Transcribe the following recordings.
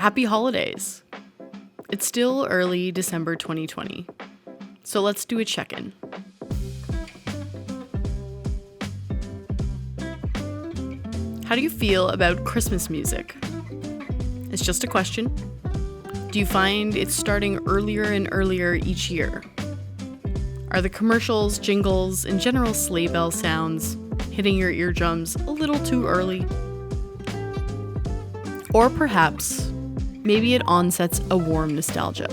Happy holidays! It's still early December 2020, so let's do a check-in. How do you feel about Christmas music? It's just a question. Do you find it's starting earlier and earlier each year? Are the commercials, jingles, and general sleigh bell sounds hitting your eardrums a little too early? Or perhaps, maybe it onsets a warm nostalgia.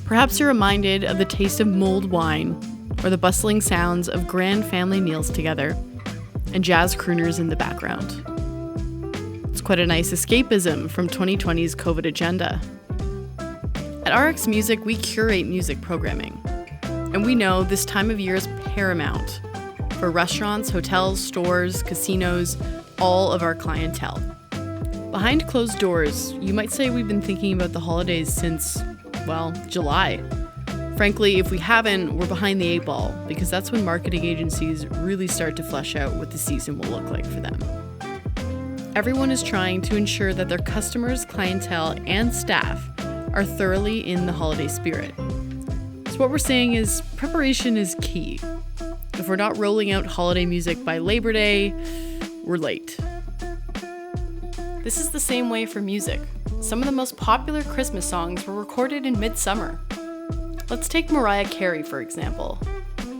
Perhaps you're reminded of the taste of mulled wine or the bustling sounds of grand family meals together and jazz crooners in the background. It's quite a nice escapism from 2020's COVID agenda. At RX Music, we curate music programming, and we know this time of year is paramount for restaurants, hotels, stores, casinos, all of our clientele. Behind closed doors, you might say we've been thinking about the holidays since, July. Frankly, if we haven't, we're behind the eight ball, because that's when marketing agencies really start to flesh out what the season will look like for them. Everyone is trying to ensure that their customers, clientele, and staff are thoroughly in the holiday spirit. So what we're saying is preparation is key. If we're not rolling out holiday music by Labor Day, we're late. This is the same way for music. Some of the most popular Christmas songs were recorded in midsummer. Let's take Mariah Carey, for example.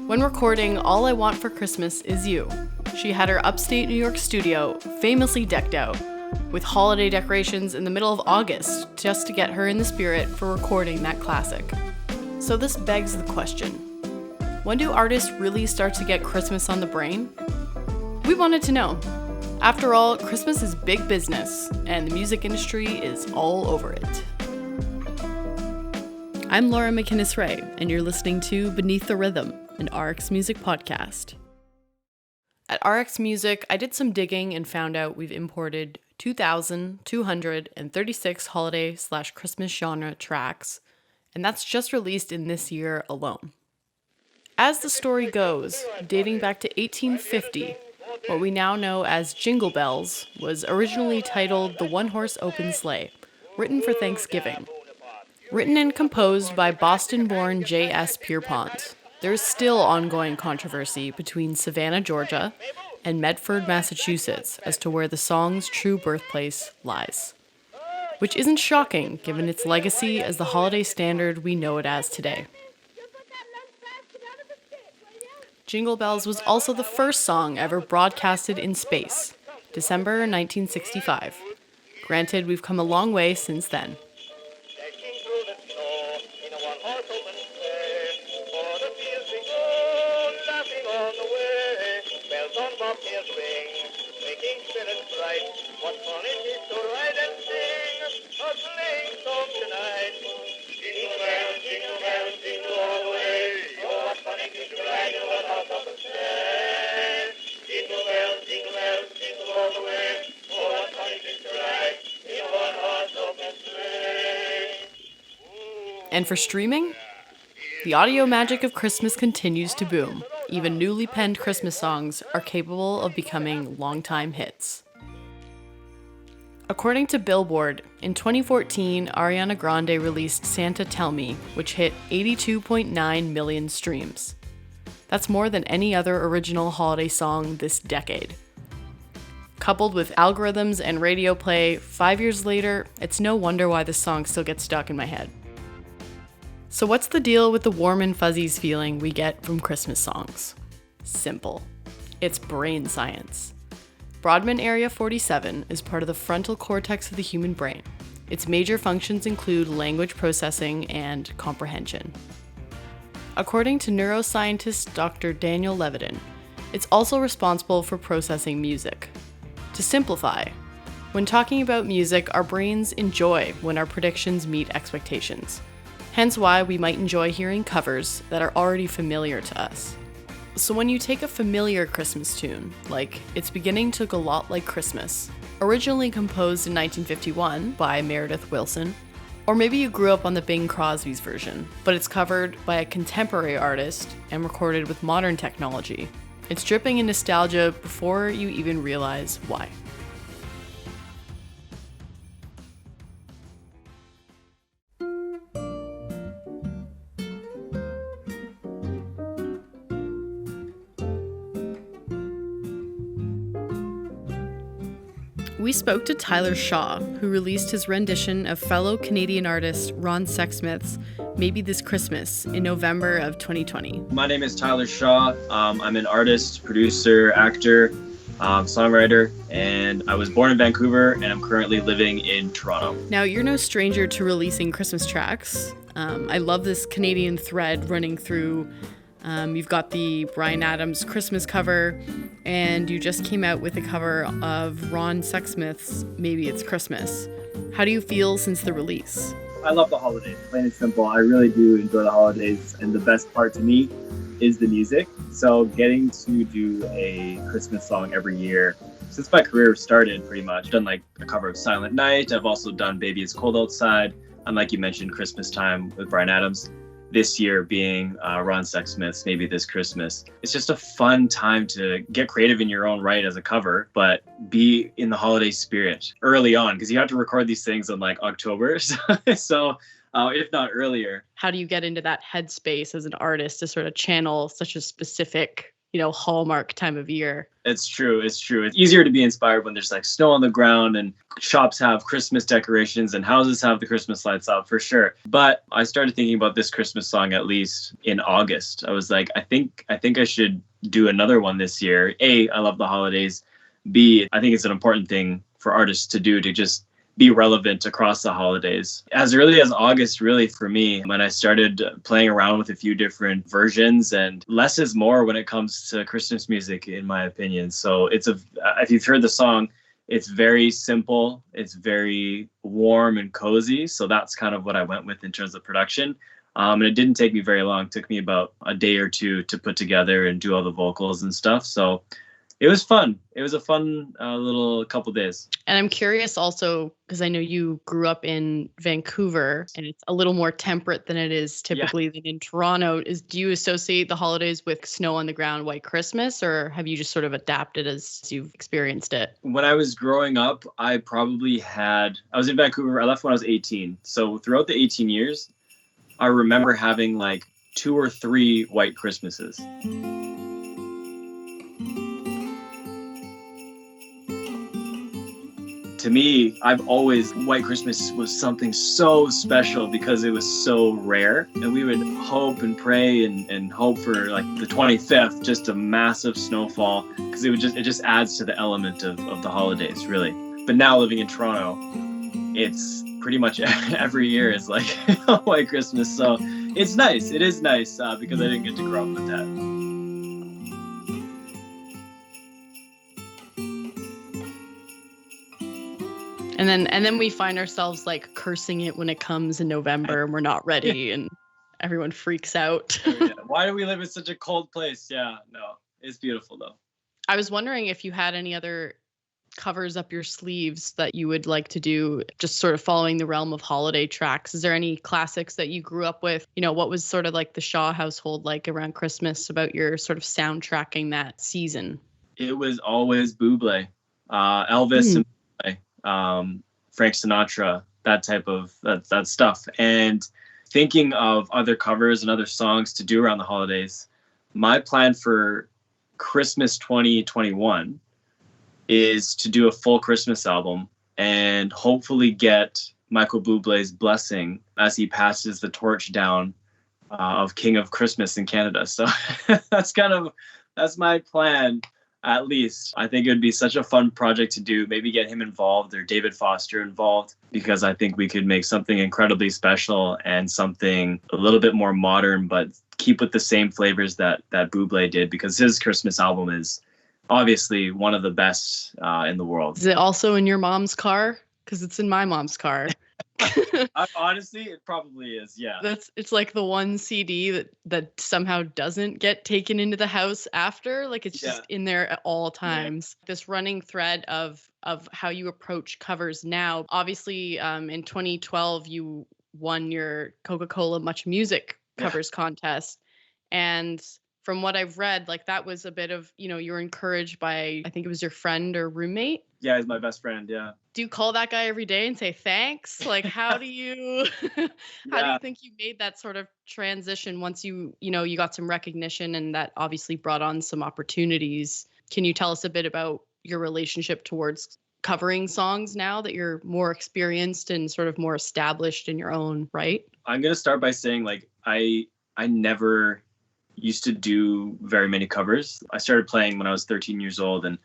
When recording All I Want for Christmas Is You, she had her upstate New York studio famously decked out with holiday decorations in the middle of August just to get her in the spirit for recording that classic. So this begs the question, when do artists really start to get Christmas on the brain? We wanted to know. After all, Christmas is big business, and the music industry is all over it. I'm Laura McInnes-Ray, and you're listening to Beneath the Rhythm, an RX Music podcast. At RX Music, I did some digging and found out we've imported 2,236 holiday/Christmas genre tracks, and that's just released in this year alone. As the story goes, dating back to 1850, what we now know as Jingle Bells was originally titled The One-Horse Open Sleigh, written for Thanksgiving. Written and composed by Boston-born J.S. Pierpont, there is still ongoing controversy between Savannah, Georgia, and Medford, Massachusetts, as to where the song's true birthplace lies. Which isn't shocking, given its legacy as the holiday standard we know it as today. Jingle Bells was also the first song ever broadcasted in space, December 1965. Granted, we've come a long way since then. And for streaming, the audio magic of Christmas continues to boom. Even newly penned Christmas songs are capable of becoming longtime hits. According to Billboard, in 2014, Ariana Grande released Santa Tell Me, which hit 82.9 million streams. That's more than any other original holiday song this decade. Coupled with algorithms and radio play, 5 years later, it's no wonder why this song still gets stuck in my head. So what's the deal with the warm and fuzzies feeling we get from Christmas songs? Simple. It's brain science. Brodmann Area 47 is part of the frontal cortex of the human brain. Its major functions include language processing and comprehension. According to neuroscientist Dr. Daniel Levitin, it's also responsible for processing music. To simplify, when talking about music, our brains enjoy when our predictions meet expectations. Hence why we might enjoy hearing covers that are already familiar to us. So when you take a familiar Christmas tune, like It's Beginning to Look a Lot Like Christmas, originally composed in 1951 by Meredith Willson, or maybe you grew up on the Bing Crosby's version, but it's covered by a contemporary artist and recorded with modern technology, it's dripping in nostalgia before you even realize why. We spoke to Tyler Shaw, who released his rendition of fellow Canadian artist Ron Sexsmith's Maybe This Christmas in November of 2020. My name is Tyler Shaw. I'm an artist, producer, actor, songwriter, and I was born in Vancouver and I'm currently living in Toronto. Now, you're no stranger to releasing Christmas tracks. I love this Canadian thread running through. You've got the Bryan Adams Christmas cover, and you just came out with a cover of Ron Sexsmith's Maybe It's Christmas. How do you feel since the release? I love the holidays, plain and simple. I really do enjoy the holidays, and the best part to me is the music. So getting to do a Christmas song every year, since my career started pretty much, I've done like a cover of Silent Night. I've also done Baby It's Cold Outside. And like you mentioned, Christmas Time with Bryan Adams. This year being Ron Sexsmith's Maybe This Christmas. It's just a fun time to get creative in your own right as a cover, but be in the holiday spirit early on, because you have to record these things in like October. So if not earlier. How do you get into that headspace as an artist to sort of channel such a specific, hallmark time of year? It's true. It's easier to be inspired when there's like snow on the ground and shops have Christmas decorations and houses have the Christmas lights out, for sure. But I started thinking about this Christmas song at least in August. I was like, I think I should do another one this year. A, I love the holidays. B, I think it's an important thing for artists to do, to just be relevant across the holidays. As early as August, really, for me, when I started playing around with a few different versions, and less is more when it comes to Christmas music, in my opinion. So if you've heard the song, it's very simple. It's very warm and cozy. So that's kind of what I went with in terms of production. And it didn't take me very long. It took me about a day or two to put together and do all the vocals and stuff. So it was fun. It was a fun little couple days. And I'm curious also, because I know you grew up in Vancouver and it's a little more temperate than it is typically than in Toronto. Do you associate the holidays with snow on the ground, white Christmas, or have you just sort of adapted as you've experienced it? When I was growing up, I was in Vancouver. I left when I was 18. So throughout the 18 years, I remember having like 2 or 3 white Christmases. To me, White Christmas was something so special because it was so rare. And we would hope and pray and hope for like the 25th, just a massive snowfall, because it just adds to the element of the holidays, really. But now living in Toronto, it's pretty much every year is like White Christmas. So it's nice. It is nice because I didn't get to grow up with that. And then we find ourselves like cursing it when it comes in November and we're not ready and everyone freaks out. Why do we live in such a cold place? Yeah, no, it's beautiful though. I was wondering if you had any other covers up your sleeves that you would like to do, just sort of following the realm of holiday tracks. Is there any classics that you grew up with? What was sort of like the Shaw household like around Christmas, about your sort of soundtracking that season? It was always Bublé, Elvis and Frank Sinatra, that type of that stuff. And thinking of other covers and other songs to do around the holidays, my plan for Christmas 2021 is to do a full Christmas album and hopefully get Michael Bublé's blessing as he passes the torch down of King of Christmas in Canada. So that's my plan. At least I think it would be such a fun project to do, maybe get him involved or David Foster involved, because I think we could make something incredibly special and something a little bit more modern, but keep with the same flavors that Bublé did, because his Christmas album is obviously one of the best in the world. Is it also in your mom's car? Because it's in my mom's car. Honestly, it probably is. Yeah. It's like the one CD that somehow doesn't get taken into the house after. Like it's just in there at all times. Yeah. This running thread of how you approach covers now. Obviously, in 2012, you won your Coca-Cola Much Music covers contest, and from what I've read, like that was a bit of, you were encouraged by, I think it was your friend or roommate. Yeah, he's my best friend. Yeah. Do you call that guy every day and say thanks? Like, how do you think you made that sort of transition once you got some recognition, and that obviously brought on some opportunities? Can you tell us a bit about your relationship towards covering songs now that you're more experienced and sort of more established in your own right? I'm going to start by saying, like, I never used to do very many covers. I started playing when I was 13 years old, and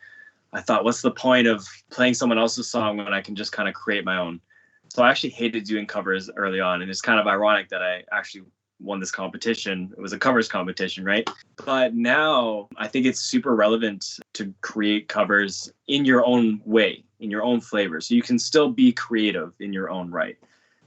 I thought, what's the point of playing someone else's song when I can just kind of create my own? So I actually hated doing covers early on, and it's kind of ironic that I actually won this competition. It was a covers competition, right? But now I think it's super relevant to create covers in your own way, in your own flavor. So you can still be creative in your own right.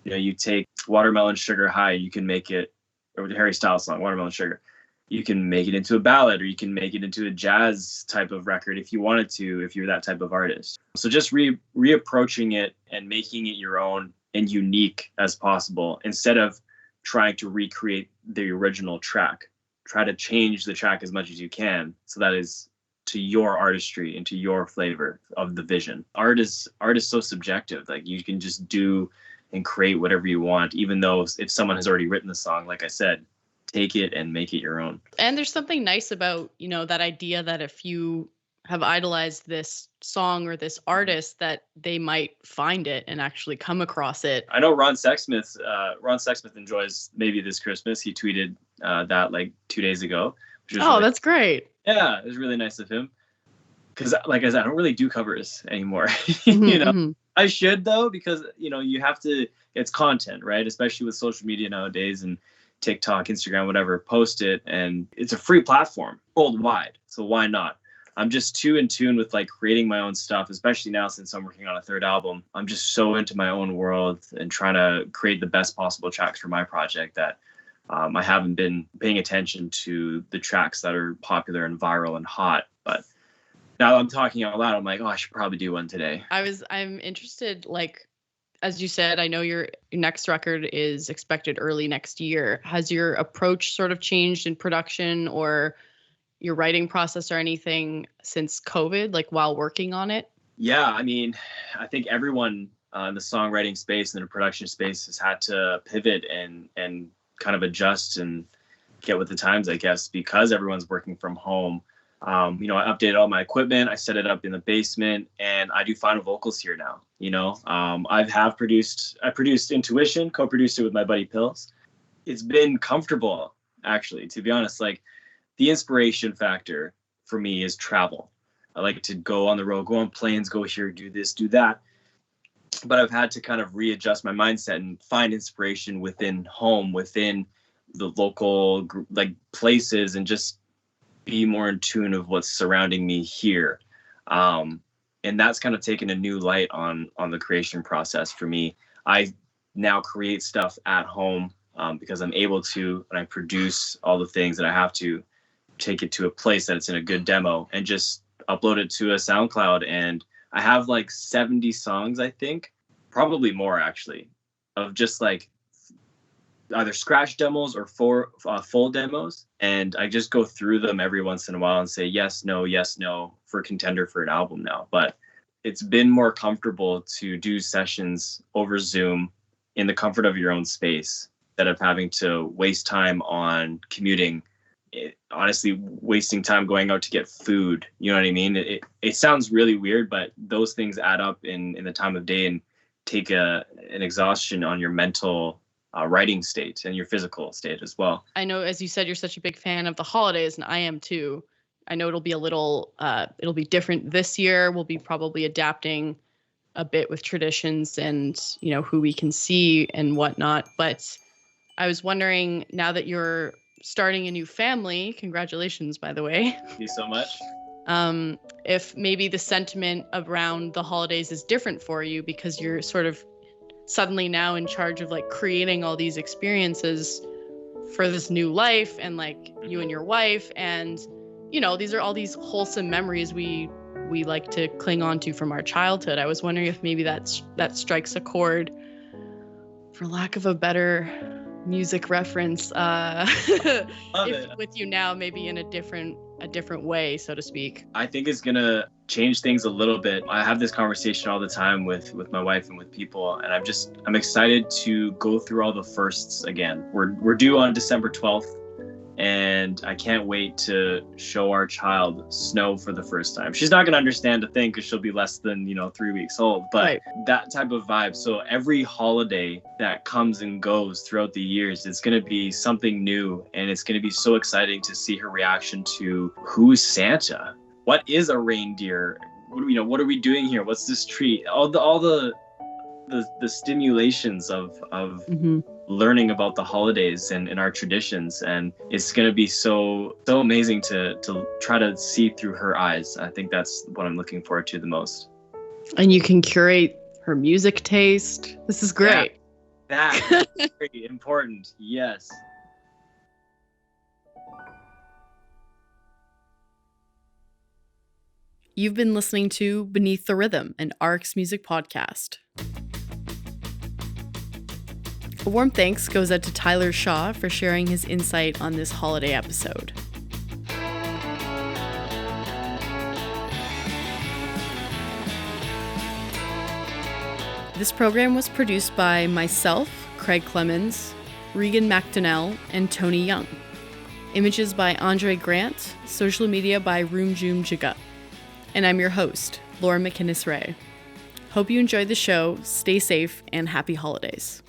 You know, you take Watermelon Sugar High, you can make it, or the Harry Styles song, Watermelon Sugar. You can make it into a ballad, or you can make it into a jazz type of record if you wanted to, if you're that type of artist. So just reapproaching it and making it your own and unique as possible, instead of trying to recreate the original track. Try to change the track as much as you can, so that is to your artistry and to your flavor of the vision. Art is so subjective. Like, you can just do and create whatever you want, even though if someone has already written the song, like I said, take it and make it your own. And there's something nice about, you know, that idea that if you have idolized this song or this artist, that they might find it and actually come across it. I know Ron Sexsmith enjoys Maybe This Christmas. He tweeted that like 2 days ago. That's great. Yeah, it was really nice of him. Because, like I said, I don't really do covers anymore. You know, I should, though, because, you know, you have to, it's content, right? Especially with social media nowadays and TikTok, Instagram, whatever, post it. And it's a free platform worldwide. So why not? I'm just too in tune with like creating my own stuff, especially now since I'm working on a third album. I'm just so into my own world and trying to create the best possible tracks for my project that I haven't been paying attention to the tracks that are popular and viral and hot. But now I'm talking out loud, I'm like, oh, I should probably do one today. I'm interested, like, as you said, I know your next record is expected early next year. Has your approach sort of changed in production or your writing process or anything since COVID, like while working on it? Yeah, I mean, I think everyone in the songwriting space and the production space has had to pivot and kind of adjust and get with the times, I guess, because everyone's working from home. You know, I updated all my equipment. I set it up in the basement, and I do final vocals here now. You know, I produced Intuition, co-produced it with my buddy Pills. It's been comfortable, actually, to be honest. Like, the inspiration factor for me is travel. I like to go on the road, go on planes, go here, do this, do that. But I've had to kind of readjust my mindset and find inspiration within home, within the local like places, and just be more in tune of what's surrounding me here. And that's kind of taken a new light on the creation process for me. I now create stuff at home because I'm able to, and I produce all the things that I have to take it to a place that it's in a good demo and just upload it to a SoundCloud. And I have like 70 songs, I think, probably more actually, of just like either scratch demos or full demos. And I just go through them every once in a while and say yes, no for contender for an album now. But it's been more comfortable to do sessions over Zoom in the comfort of your own space instead of having to waste time on commuting. Honestly, wasting time going out to get food. You know what I mean? It sounds really weird, but those things add up in the time of day and take an exhaustion on your mental writing state and your physical state as well. I know, as you said, you're such a big fan of the holidays, and I am too. I know it'll be a little, it'll be different this year. We'll be probably adapting a bit with traditions and, you know, who we can see and whatnot. But I was wondering, now that you're starting a new family, congratulations, by the way. Thank you so much. If maybe the sentiment around the holidays is different for you because you're sort of suddenly now in charge of like creating all these experiences for this new life, and like you and your wife, and you know, these are all these wholesome memories we like to cling on to from our childhood. I was wondering if maybe that strikes a chord, for lack of a better music reference, with you now, maybe in a different way, so to speak. I think it's gonna change things a little bit. I have this conversation all the time with my wife and with people, and I'm excited to go through all the firsts again. We're due on December 12th, And I can't wait to show our child snow for the first time. She's not going to understand a thing because she'll be less than, 3 weeks old, but Right. that type of vibe. So every holiday that comes and goes throughout the years, it's going to be something new. And it's going to be so exciting to see her reaction to who's Santa? What is a reindeer? What are we doing here? What's this tree? All the stimulations of learning about the holidays and our traditions, and it's going to be so amazing to try to see through her eyes. I think that's what I'm looking forward to the most. And you can curate her music taste. This is great. Yeah, that's very important. Yes. You've been listening to Beneath the Rhythm, an ARCS music podcast. A warm thanks goes out to Tyler Shaw for sharing his insight on this holiday episode. This program was produced by myself, Craig Clemens, Regan McDonnell, and Tony Young. Images by Andre Grant, social media by Roomjoom Jiga. And I'm your host, Laura McInnes-Ray. Hope you enjoyed the show, stay safe, and happy holidays.